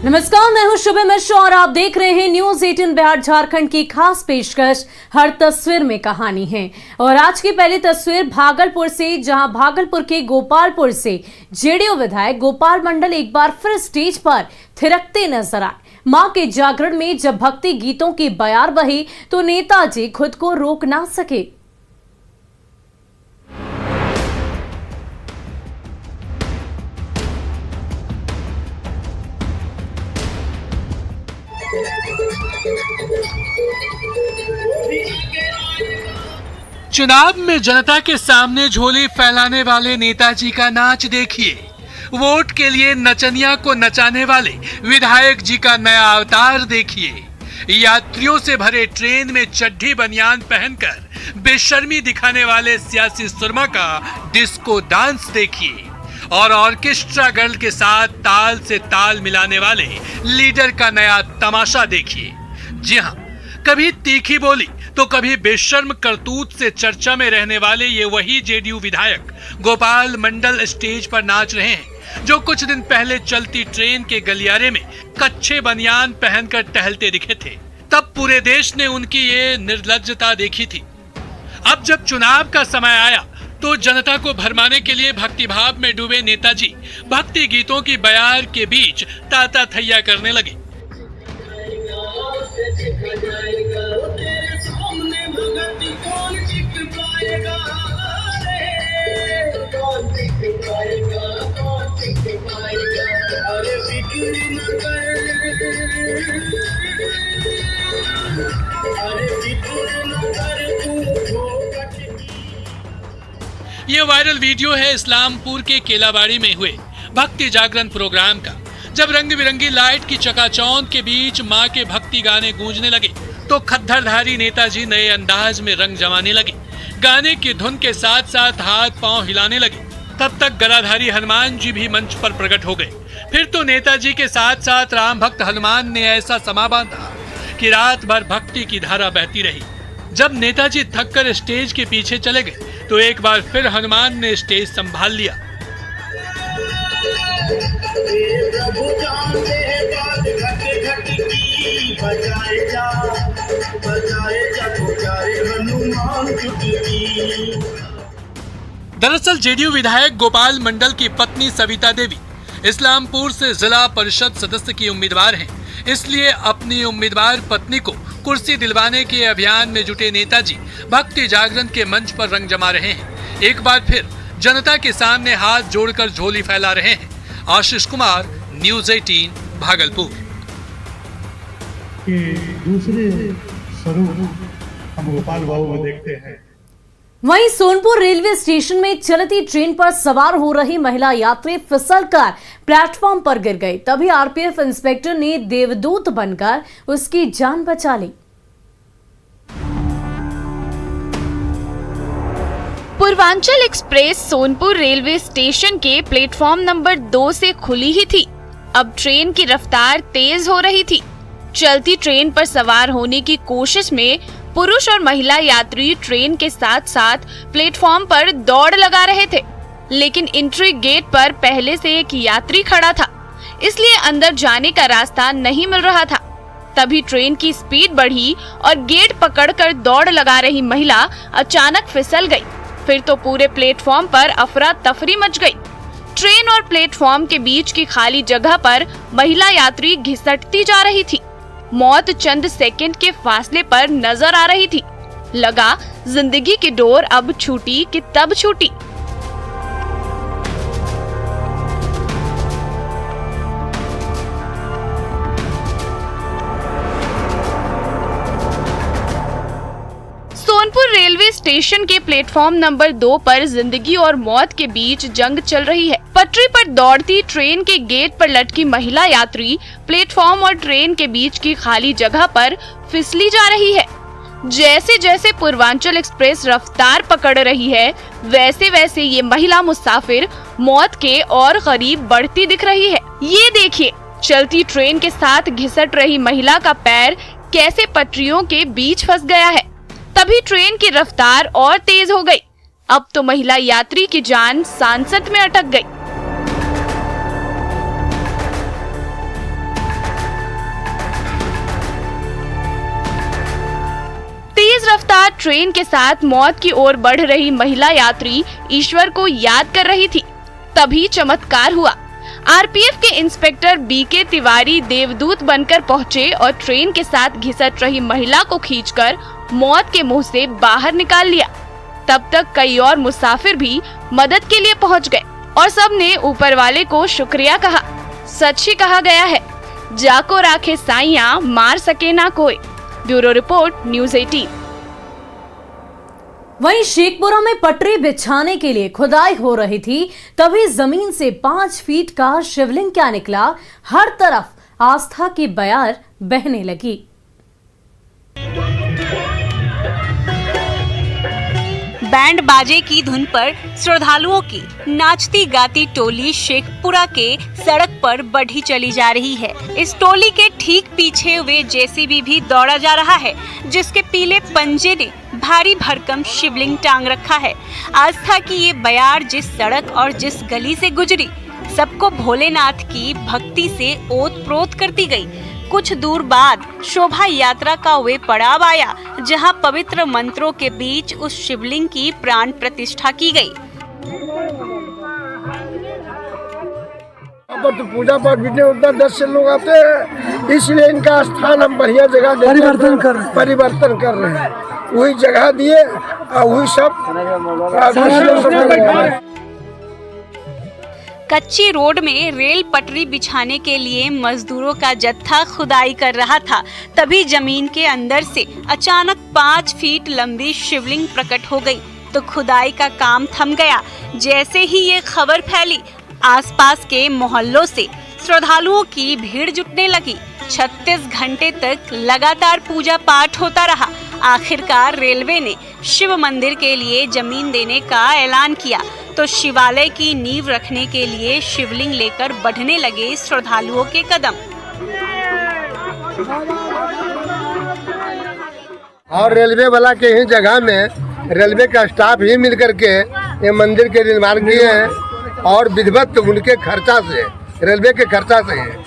नमस्कार, मैं हूं शुभ मिश्र और आप देख रहे हैं न्यूज 18 बिहार झारखंड की खास पेशकश हर तस्वीर में कहानी है। और आज की पहली तस्वीर भागलपुर से, जहां भागलपुर के गोपालपुर से जेडीयू विधायक गोपाल मंडल एक बार फिर स्टेज पर थिरकते नजर आए। मां के जागरण में जब भक्ति गीतों की बयार बही तो नेताजी खुद को रोक ना सके। चुनाव में जनता के सामने झोली फैलाने वाले नेताजी का नाच देखिए। वोट के लिए नचनिया को नचाने वाले विधायक जी का नया अवतार देखिए। यात्रियों से भरे ट्रेन में चड्ढी बनियान पहनकर बेशर्मी दिखाने वाले सियासी सुरमा का डिस्को डांस देखिए। और ऑर्केस्ट्रा गर्ल के साथ ताल से ताल मिलाने वाले लीडर का नया तमाशा देखिए। जी हाँ, कभी तीखी बोली तो कभी बेशर्म करतूत से चर्चा में रहने वाले ये वही जेडीयू विधायक गोपाल मंडल स्टेज पर नाच रहे हैं, जो कुछ दिन पहले चलती ट्रेन के गलियारे में कच्चे बनियान पहनकर टहलते दिखे थे। तब पूरे देश ने उनकी ये निर्लज्जता देखी थी। अब जब चुनाव का समय आया तो जनता को भरमाने के लिए भक्तिभाव में डूबे नेताजी भक्ति गीतों की बयार के बीच ताता थैया करने लगे। ये वायरल वीडियो है इस्लामपुर के केलाबाड़ी में हुए भक्ति जागरण प्रोग्राम का। जब रंग बिरंगी लाइट की चकाचौंध के बीच मां के भक्ति गाने गूंजने लगे तो खद्दरधारी नेताजी नए अंदाज में रंग जमाने लगे। गाने की धुन के साथ साथ हाथ पांव हिलाने लगे। तब तक गदाधारी हनुमान जी भी मंच पर प्रकट हो गए। फिर तो नेताजी के साथ साथ राम भक्त हनुमान ने ऐसा समा बांधा कि रात भर भक्ति की धारा बहती रही। जब नेताजी थककर स्टेज के पीछे चले गए तो एक बार फिर हनुमान ने स्टेज संभाल लिया। दरअसल जेडीयू विधायक गोपाल मंडल की पत्नी सविता देवी इस्लामपुर से जिला परिषद सदस्य की उम्मीदवार हैं। इसलिए अपनी उम्मीदवार पत्नी को कुर्सी दिलवाने के अभियान में जुटे नेताजी भक्ति जागरण के मंच पर रंग जमा रहे हैं। एक बार फिर जनता के सामने हाथ जोड़कर झोली फैला रहे हैं। आशीष कुमार, न्यूज 18 भागलपुर। दूसरे स्वरूप हम गोपाल बाबू में देखते हैं। वहीं सोनपुर रेलवे स्टेशन में चलती ट्रेन पर सवार हो रही महिला यात्री फिसलकर प्लेटफॉर्म पर गिर गई। तभी आरपीएफ इंस्पेक्टर ने देवदूत बनकर उसकी जान बचा ली। Purvanchal express Sonpur railway station के प्लेटफॉर्म नंबर 2 से खुली ही थी। अब ट्रेन की रफ्तार तेज हो रही थी। चलती ट्रेन पर सवार होने की कोशिश में पुरुष और महिला यात्री ट्रेन के साथ साथ प्लेटफॉर्म पर दौड़ लगा रहे थे, लेकिन एंट्री गेट पर पहले से एक यात्री खड़ा था, इसलिए अंदर जाने का रास्ता नहीं मिल रहा था। तभी ट्रेन की स्पीड बढ़ी और गेट पकड़कर दौड़ लगा रही महिला अचानक फिसल गई। फिर तो पूरे प्लेटफॉर्म पर अफरा तफरी मच गई। ट्रेन और प्लेटफॉर्म के बीच की खाली जगह पर महिला यात्री घिसटती जा रही थी। मौत चंद सेकंड के फासले पर नजर आ रही थी। लगा जिंदगी की डोर अब छूटी कि तब छूटी। सोनपुर रेलवे स्टेशन के प्लेटफॉर्म नंबर 2 पर जिंदगी और मौत के बीच जंग चल रही है। पटरी पर दौड़ती ट्रेन के गेट पर लटकी महिला यात्री प्लेटफॉर्म और ट्रेन के बीच की खाली जगह पर फिसली जा रही है। जैसे जैसे पूर्वांचल एक्सप्रेस रफ्तार पकड़ रही है, वैसे वैसे ये महिला मुसाफिर मौत के और करीब बढ़ती दिख रही है। ये देखिए, चलती ट्रेन के साथ घिसट रही महिला का पैर कैसे पटरियों के बीच फंस गया है। तभी ट्रेन की रफ्तार और तेज हो गई। अब तो महिला यात्री की जान सांसत में अटक गई। ट्रेन के साथ मौत की ओर बढ़ रही महिला यात्री ईश्वर को याद कर रही थी, तभी चमत्कार हुआ। आरपीएफ के इंस्पेक्टर बीके तिवारी देवदूत बनकर पहुंचे और ट्रेन के साथ घिसट रही महिला को खींचकर मौत के मुंह से बाहर निकाल लिया। तब तक कई और मुसाफिर भी मदद के लिए पहुंच गए और सबने ऊपर वाले को शुक्रिया कहा। सच ही कहा गया है, जाको राखे साइयां मार सके ना कोई। Bureau report, news 18। वहीं शेखपुरा में पटरी बिछाने के लिए खुदाई हो रही थी, तभी जमीन से 5 फीट का शिवलिंग क्या निकला, हर तरफ आस्था की बयार बहने लगी। बैंड बाजे की धुन पर श्रद्धालुओं की नाचती गाती टोली शेखपुरा के सड़क पर बढ़ी चली जा रही है। इस टोली के ठीक पीछे वे जेसीबी भी दौड़ा जा रहा है, जिसके पीले पंजे ने भारी भरकम शिवलिंग टांग रखा है। आस्था की ये बयार जिस सड़क और जिस गली से गुजरी, सबको भोलेनाथ की भक्ति से ओत-प्रोत करती गई। कुछ दूर बाद शोभा यात्रा का वे पड़ाव आया, जहां पवित्र मंत्रों के बीच उस शिवलिंग की प्राण प्रतिष्ठा की गई। तो पूजा पाठ भी नहीं होता, 10 से लोग आते हैं, इसलिए इनका स्थान हम बढ़िया जगह परिवर्तन कर रहे हैं। वही जगह दिए और वही सब कच्ची रोड में रेल पटरी बिछाने के लिए मजदूरों का जत्था खुदाई कर रहा था, तभी जमीन के अंदर से अचानक 5 फीट लंबी शिवलिंग प्रकट हो गई तो खुदाई का काम थम गया। जैसे ही ये खबर फैली, आसपास के मोहल्लों से श्रद्धालुओं की भीड़ जुटने लगी। 36 घंटे तक लगातार पूजा पाठ होता रहा। आखिरकार रेलवे ने शिव मंदिर के लिए जमीन देने का ऐलान किया तो शिवालय की नींव रखने के लिए शिवलिंग लेकर बढ़ने लगे श्रद्धालुओं के कदम। और रेलवे वाला के ही जगह में रेलवे का स्टाफ ही मिल करके ये मंदिर के निर्माण किए हैं और विधिवत उनके खर्चा से, रेलवे के खर्चा से है।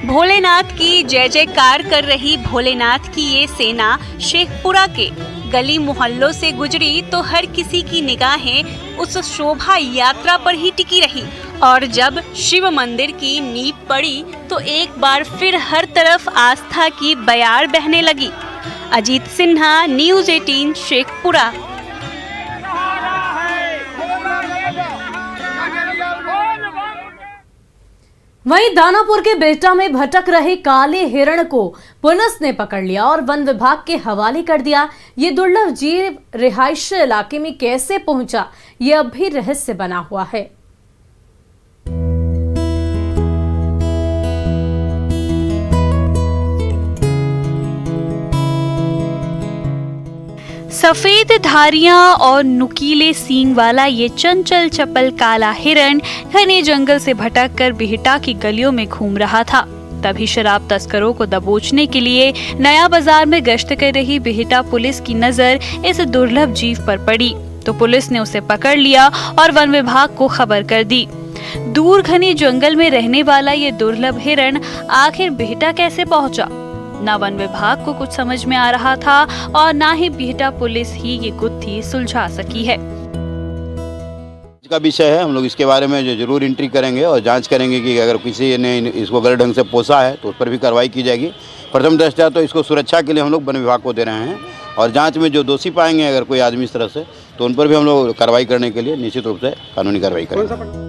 भोलेनाथ की जय जयकार कर रही भोलेनाथ की ये सेना शेखपुरा के गली मोहल्लों से गुजरी तो हर किसी की निगाहें उस शोभा यात्रा पर ही टिकी रही। और जब शिव मंदिर की नींव पड़ी तो एक बार फिर हर तरफ आस्था की बयार बहने लगी। अजीत सिन्हा, न्यूज़ 18, शेखपुरा। वहीं दानापुर के बेहटा में भटक रहे काले हिरण को पुलिस ने पकड़ लिया और वन विभाग के हवाले कर दिया। ये दुर्लभ जीव रिहायशी इलाके में कैसे पहुंचा, ये अब भी रहस्य बना हुआ है। सफेद धारियां और नुकीले सींग वाला ये चंचल चपल काला हिरण घने जंगल से भटककर बिहटा की गलियों में घूम रहा था। तभी शराब तस्करों को दबोचने के लिए नया बाजार में गश्त कर रही बिहटा पुलिस की नजर इस दुर्लभ जीव पर पड़ी तो पुलिस ने उसे पकड़ लिया और वन विभाग को खबर कर दी। दूर घने जंगल में रहने वाला ये दुर्लभ हिरण आखिर बिहटा कैसे पहुंचा, ना वन विभाग को कुछ समझ में आ रहा था और ना ही बिहटा पुलिस ही ये गुत्थी सुलझा सकी है। का विषय है, हम लोग इसके बारे में जो जरूर एंट्री करेंगे और जांच करेंगे कि अगर किसी ने इसको गलत ढंग से पोसा है तो उस पर भी कार्रवाई की जाएगी। प्रथम दृष्टया तो इसको सुरक्षा के लिए हम लोग वन विभाग को दे रहे हैं और जांच में जो दोषी पाएंगे अगर कोई आदमी इस तरह से, तो उन पर भी हम लोग कार्रवाई करने के लिए निश्चित रूप से कानूनी कार्रवाई करेंगे।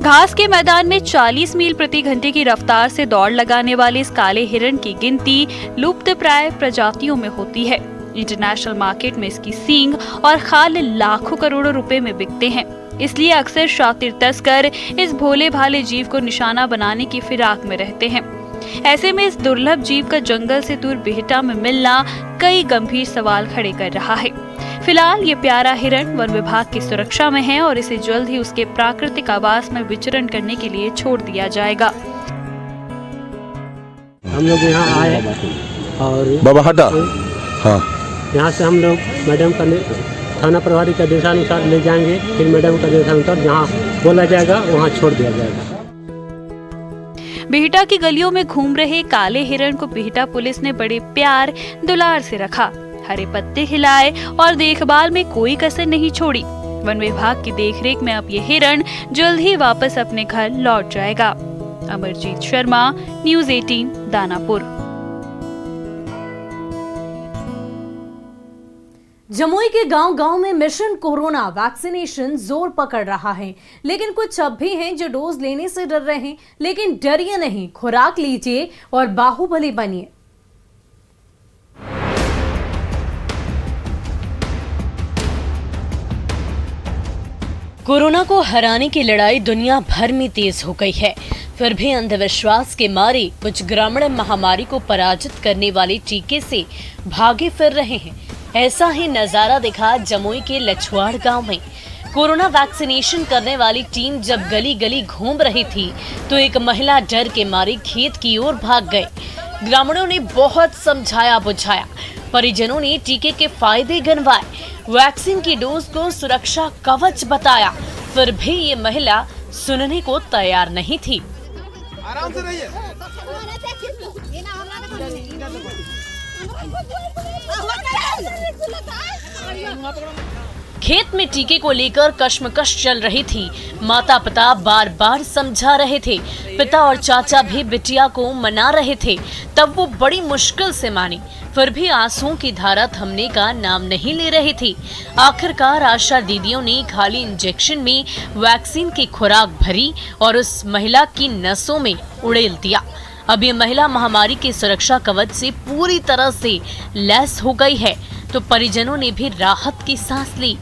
घास के मैदान में 40 मील प्रति घंटे की रफ्तार से दौड़ लगाने वाले इस काले हिरण की गिनती लुप्तप्राय प्रजातियों में होती है। इंटरनेशनल मार्केट में इसकी सींग और खाल लाखों करोड़ों रुपए में बिकते हैं। इसलिए अक्सर शातिर तस्कर इस भोले भाले जीव को निशाना बनाने की फिराक में रहते हैं। ऐसे में इस दुर्लभ जीव का जंगल से दूर बिहटा में मिलना कई गंभीर सवाल खड़े कर रहा है। फिलहाल ये प्यारा हिरण वन विभाग की सुरक्षा में है और इसे जल्द ही उसके प्राकृतिक आवास में विचरण करने के लिए छोड़ दिया जाएगा। हम लोग यहाँ आए और बाबा हटा, हाँ, यहाँ से हम लोग मैडम का थाना प्रभारी के देशानुसार ले जाएंगे, फिर मैडम का देशानुसार जहाँ बोला जाएगा वहाँ छोड़ दिया जाएगा। बिहटा की गलियों में घूम रहे काले हिरण को बिहटा पुलिस ने बड़े प्यार दुलार से रखा, हरे पत्ते खिलाए और देखभाल में कोई कसर नहीं छोड़ी। वन विभाग की देखरेख में अब ये हिरण जल्द ही वापस अपने घर लौट जाएगा। अमरजीत शर्मा, न्यूज़ 18 दानापुर। जमुई के गांव-गांव में मिशन कोरोना वैक्सीनेशन जोर पकड़ रहा है, लेकिन कुछ अब भी हैं जो डोज लेने से डर रहे हैं। लेकिन डरिए नहीं, खुराक लीजिए और बाहुबली बनिए। कोरोना को हराने की लड़ाई दुनिया भर में तेज हो गई है, फिर भी अंधविश्वास के मारे कुछ ग्रामीण महामारी को पराजित करने वाले टीके से भागे फिर रहे हैं। ऐसा ही नजारा दिखा जमुई के लछवाड़ गांव में। कोरोना वैक्सीनेशन करने वाली टीम जब गली गली घूम रही थी तो एक महिला डर के मारे खेत की ओर भाग गए। ग्रामीणों ने बहुत समझाया बुझाया, परिजनों ने टीके के फायदे गिनवाए, वैक्सीन की डोज को सुरक्षा कवच बताया, फिर भी ये महिला सुनने को तैयार नहीं थी। आराम से रहिए। खेत में टीके को लेकर कश्मकश चल रही थी। माता पिता बार बार समझा रहे थे, पिता और चाचा भी बिटिया को मना रहे थे, तब वो बड़ी मुश्किल से मानी, फिर भी आंसुओं की धारा थमने का नाम नहीं ले रही थी। आखिरकार आशा दीदियों ने खाली इंजेक्शन में वैक्सीन की खुराक भरी और उस महिला की नसों में उड़ेल दिया। अब ये महिला महामारी के सुरक्षा कवच से पूरी तरह से लैस हो गई है, तो परिजनों ने भी राहत की सांस ली।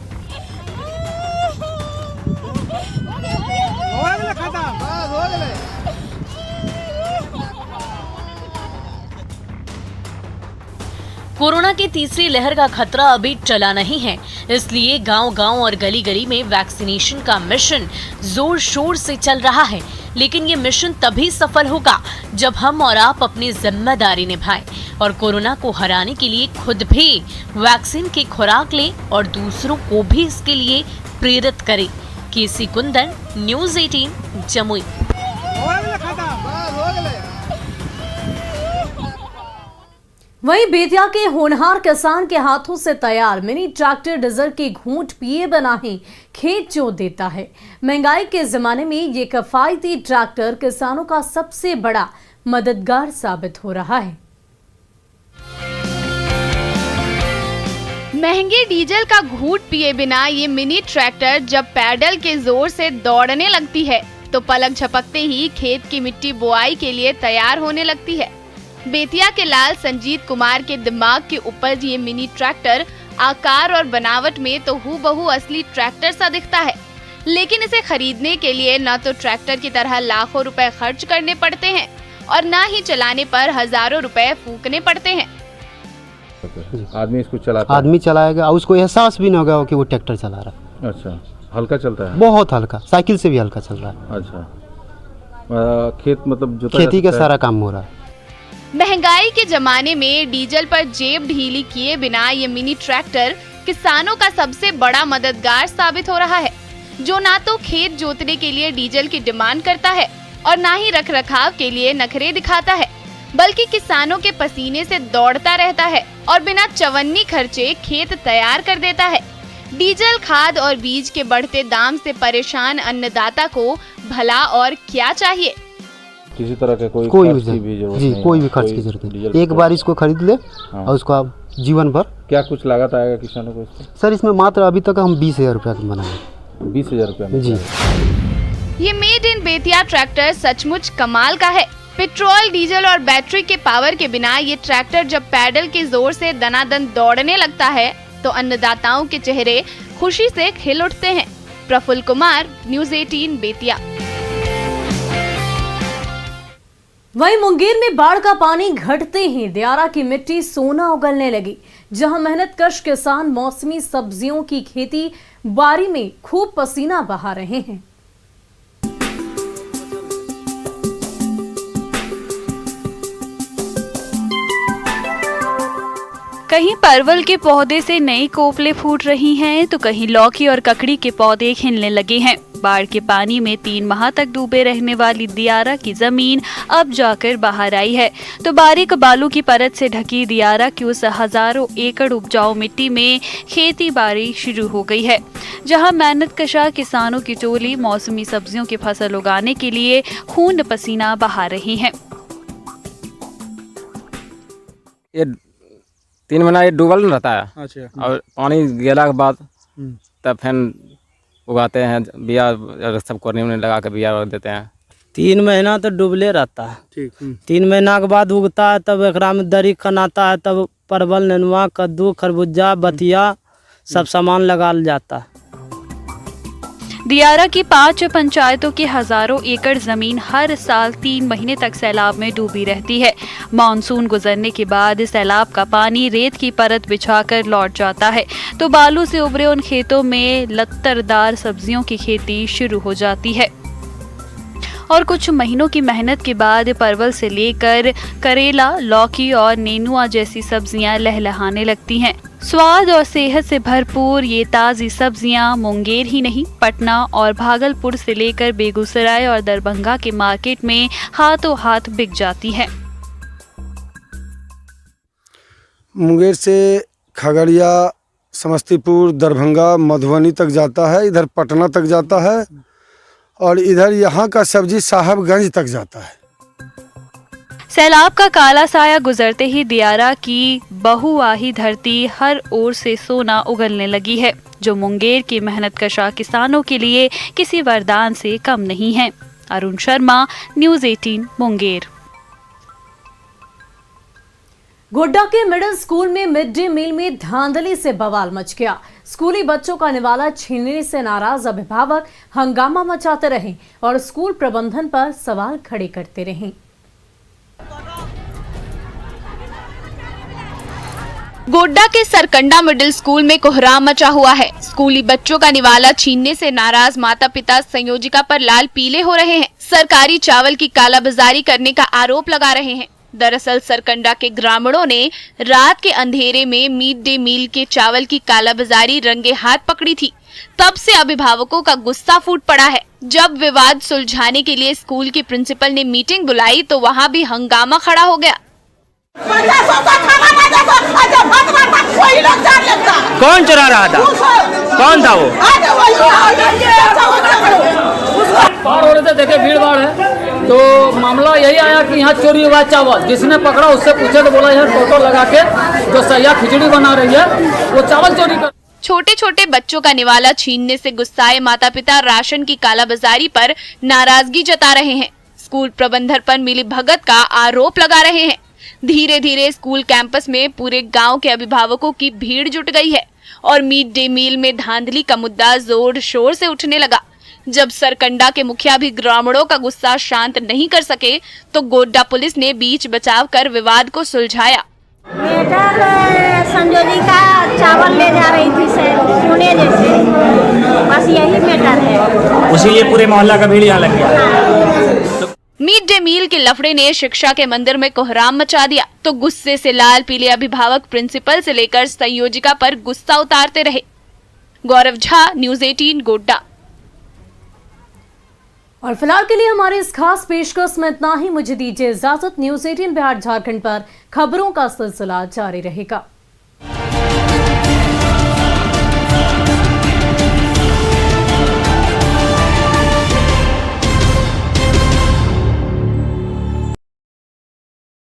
कोरोना की तीसरी लहर का खतरा अभी टला नहीं है, इसलिए गांव-गांव और गली-गली में वैक्सीनेशन का मिशन जोर शोर से चल रहा है। लेकिन ये मिशन तभी सफल होगा जब हम और आप अपनी जिम्मेदारी निभाएं और कोरोना को हराने के लिए खुद भी वैक्सीन की खुराक लें और दूसरों को भी इसके लिए प्रेरित करें। केसी कुंदन, न्यूज़ 18 जमुई। वहीं बेतिया के होनहार किसान के हाथों से तैयार मिनी ट्रैक्टर डीजल के घूंट पिए बिना ही खेत जोत देता है। महंगाई के जमाने में ये किफायती ट्रैक्टर किसानों का सबसे बड़ा मददगार साबित हो रहा है। महंगे डीजल का घूंट पिए बिना ये मिनी ट्रैक्टर जब पैडल के जोर से दौड़ने लगती है तो पलक झपकते ही खेत की मिट्टी बुआई के लिए तैयार होने लगती है। बेतिया के लाल संजीत कुमार के दिमाग की उपज ये मिनी ट्रैक्टर आकार और बनावट में तो हूबहू असली ट्रैक्टर सा दिखता है, लेकिन इसे खरीदने के लिए न तो ट्रैक्टर की तरह लाखों रुपए खर्च करने पड़ते हैं और न ही चलाने पर हजारों रुपए फूकने पड़ते हैं। आदमी इसको चलाता है। आदमी चलाएगा और उसको एहसास भी नहीं होगा कि वो ट्रैक्टर चला रहा है। अच्छा, हल्का चलता है? बहुत हल्का, साइकिल से भी हल्का चल रहा है। अच्छा, खेत मतलब खेती का सारा काम हो रहा है। महंगाई के जमाने में डीजल पर जेब ढीली किए बिना ये मिनी ट्रैक्टर किसानों का सबसे बड़ा मददगार साबित हो रहा है, जो ना तो खेत जोतने के लिए डीजल की डिमांड करता है और ना ही रखरखाव के लिए नखरे दिखाता है, बल्कि किसानों के पसीने से दौड़ता रहता है और बिना चवन्नी खर्चे खेत तैयार कर देता है। डीजल, खाद और बीज के बढ़ते दाम से परेशान अन्नदाता को भला और क्या चाहिए। किसी तरह का कोई कोई खर्च की भी जरूरत जी नहीं, कोई भी खर्च की जरूरत नहीं। एक बार इसको खरीद ले और उसको आप जीवन भर। क्या कुछ लागत आएगा किसानों को इसमें? सर इसमें मात्र अभी तक हम 20,000 रुपया की बनाए। 20,000 रुपया जी। ये मेड इन बेतिया ट्रैक्टर सचमुच कमाल का है। पेट्रोल, डीजल और बैटरी के पावर के बिना ये ट्रैक्टर जब पैडल के जोर से दनादन दौड़ने लगता है तो अन्नदाताओं के चेहरे खुशी से खिल उठते हैं। प्रफुल्ल कुमार, न्यूज़ 18 बेतिया। वहीं मुंगेर में बाढ़ का पानी घटते ही दियारा की मिट्टी सोना उगलने लगी, जहां मेहनतकश किसान मौसमी सब्जियों की खेती बारी में खूब पसीना बहा रहे हैं। कहीं परवल के पौधे से नई कोपले फूट रही हैं तो कहीं लौकी और ककड़ी के पौधे खिलने लगे हैं। बाढ़ के पानी में 3 माह तक डूबे रहने वाली दियारा की जमीन अब जाकर बाहर आई है। तो बारीक बालू की परत से ढकी दियारा की उस हजारों एकड़ उपजाऊ मिट्टी में खेती बाड़ी शुरू हो गई है, जहां मेहनत कशा किसानों की टोली मौसमी सब्जियों की फसल उगाने के लिए खून पसीना बहा रही है। ये 3 महीना ये डूबल रहता है। अच्छा। और पानी गिरा के बाद तब फिर उगाते हैं, बिया सब कोरने में लगा के बिया देते हैं। 3 महीना तो डूबले रहता है। ठीक। 3 महीना के बाद उगता है, तब एकरा में दरी खनाता है, तब परवल, नेनुआ, कद्दू, खरबूजा, बतिया सब सामान लगाल जाता है। दियारा की 5 पंचायतों की हजारों एकड़ जमीन हर साल 3 महीने तक सैलाब में डूबी रहती है। मानसून गुजरने के बाद सैलाब का पानी रेत की परत बिछाकर लौट जाता है, तो बालू से उभरे उन खेतों में लत्तरदार सब्जियों की खेती शुरू हो जाती है। और कुछ महीनों की मेहनत के बाद परवल से लेकर करेला, लौकी और नेनुआ जैसी सब्जियां लहलहाने लगती हैं। स्वाद और सेहत से भरपूर ये ताज़ी सब्जियां मुंगेर ही नहीं, पटना और भागलपुर से लेकर बेगूसराय और दरभंगा के मार्केट में हाथों हाथ बिक जाती हैं। मुंगेर से खगड़िया, समस्तीपुर, दरभंगा, मधुबनी तक जाता है, इधर पटना तक जाता है, और इधर यहाँ का सब्जी साहबगंज तक जाता है। सैलाब का काला साया गुजरते ही दियारा की बहुआही धरती हर ओर से सोना उगलने लगी है, जो मुंगेर की मेहनत कशा किसानों के लिए किसी वरदान से कम नहीं है। अरुण शर्मा, न्यूज़ 18 मुंगेर। गोड्डा के मिडिल स्कूल में मिड डे मील में धांधली से बवाल मच गया। स्कूली बच्चों का निवाला छीनने से नाराज अभिभावक हंगामा मचाते रहे और स्कूल प्रबंधन पर सवाल खड़े करते रहे। गोड्डा के सरकंडा मिडिल स्कूल में कोहराम मचा हुआ है। स्कूली बच्चों का निवाला छीनने से नाराज माता पिता संयोजिका पर लाल पीले हो रहे हैं। सरकारी चावल की कालाबाजारी करने का आरोप लगा रहे हैं। दरअसल सरकंडा के ग्रामीणों ने रात के अंधेरे में मिड डे मील के चावल की कालाबाजारी रंगे हाथ पकड़ी थी। तब से अभिभावकों का गुस्सा फूट पड़ा है। जब विवाद सुलझाने के लिए स्कूल के प्रिंसिपल ने मीटिंग बुलाई तो वहां भी हंगामा खड़ा हो गया। कौन चुरा रहा था? कौन था वो? पार हो रहे थे, देखे भीड़ भाड़ है, तो मामला यही आया कि यहाँ चोरी हुआ चावल। जिसने पकड़ा उससे पूछे तो बोला यार फोटो लगा के जो सैया खिचड़ी बना रही है वो चावल चोरी कर। छोटे छोटे बच्चों का निवाला छीनने से गुस्साए माता पिता राशन की कालाबाजारी पर नाराजगी जता रहे हैं। स्कूल प्रबंधन पर मिलीभगत का आरोप लगा रहे हैं। धीरे धीरे स्कूल कैंपस में पूरे गांव के अभिभावकों की भीड़ जुट गई है और मिड डे मील में धांधली का मुद्दा जोर शोर से उठने लगा। जब सरकंडा के मुखिया भी ग्रामीणों का गुस्सा शांत नहीं कर सके तो गोड्डा पुलिस ने बीच बचाव कर विवाद को सुलझाया। मैटर संयोजिका चावल ले जा रही थी पुणे जैसे, बस यही मैटर है। उसी लिए पूरे मोहल्ला का भीड़ यहाँ लग गया। मिड डे मील के लफड़े ने शिक्षा के मंदिर में कोहराम मचा दिया तो गुस्से से लाल पीले अभिभावक प्रिंसिपल से लेकर संयोजिका पर गुस्सा उतारते रहे। गौरव झा, न्यूज़ 18 गोड्डा। और फिलहाल के लिए हमारे इस खास पेशकश में इतना ही। मुझे दीजिए इजाजत। न्यूज़ 18 बिहार झारखंड पर खबरों का सिलसिला जारी रहेगा।